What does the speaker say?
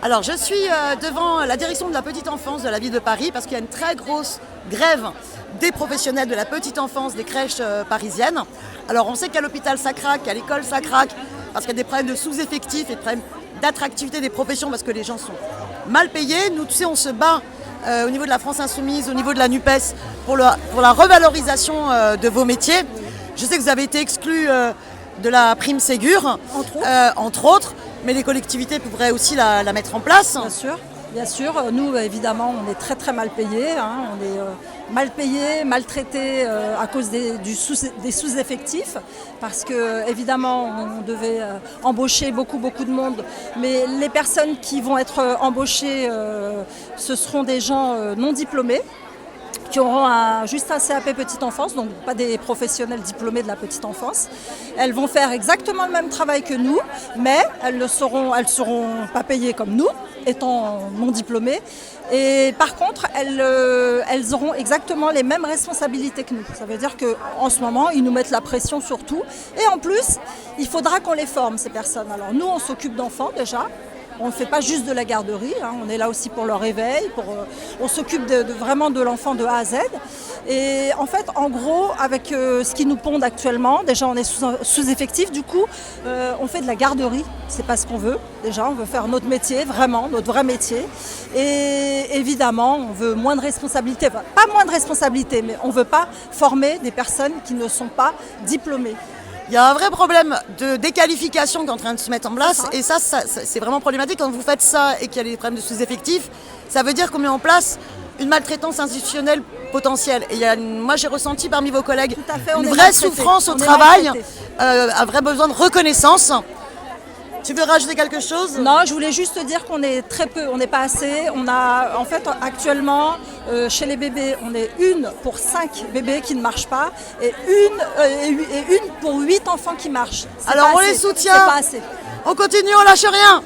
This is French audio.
Alors, je suis devant la direction de la petite enfance de la ville de Paris parce qu'il y a une très grosse grève des professionnels de la petite enfance des crèches parisiennes. Alors, on sait qu'à l'hôpital ça craque, qu'à l'école ça craque, parce qu'il y a des problèmes de sous-effectifs et des problèmes d'attractivité des professions parce que les gens sont mal payés. Nous, tu sais, on se bat au niveau de la France Insoumise, au niveau de la NUPES, pour la revalorisation de vos métiers. Je sais que vous avez été exclus de la prime Ségur, entre autres, mais les collectivités pourraient aussi la mettre en place. Bien sûr. Nous, évidemment, on est très très mal payés. On est mal payés, maltraités à cause des sous-effectifs, parce que évidemment, on devait embaucher beaucoup de monde, mais les personnes qui vont être embauchées, ce seront des gens non diplômés, qui auront juste un CAP petite enfance, donc pas des professionnels diplômés de la petite enfance. Elles vont faire exactement le même travail que nous, mais elles ne seront pas payées comme nous, étant non diplômées. Et par contre, elles auront exactement les mêmes responsabilités que nous. Ça veut dire qu'en ce moment, ils nous mettent la pression sur tout. Et en plus, il faudra qu'on les forme, ces personnes. Alors nous, on s'occupe d'enfants déjà. On ne fait pas juste de la garderie, on est là aussi pour leur réveil, on s'occupe vraiment de l'enfant de A à Z. Et en fait, en gros, avec ce qui nous pondent actuellement, déjà on est sous-effectif, du coup, on fait de la garderie, c'est pas ce qu'on veut. Déjà, on veut faire notre métier, vraiment, notre vrai métier. Et évidemment, on veut moins de responsabilités, enfin, pas moins de responsabilités, mais on ne veut pas former des personnes qui ne sont pas diplômées. Il y a un vrai problème de déqualification qui est en train de se mettre en place et ça c'est vraiment problématique. Quand vous faites ça et qu'il y a des problèmes de sous-effectifs, ça veut dire qu'on met en place une maltraitance institutionnelle potentielle. Et moi j'ai ressenti parmi vos collègues une vraie souffrance au travail, un vrai besoin de reconnaissance. Tu veux rajouter quelque chose? Non, je voulais juste te dire qu'on est très peu, on n'est pas assez. On a, en fait, actuellement, chez les bébés, on est 1 pour 5 bébés qui ne marchent pas et une pour 8 enfants qui marchent. Alors on les soutient, c'est pas assez. On continue, on lâche rien.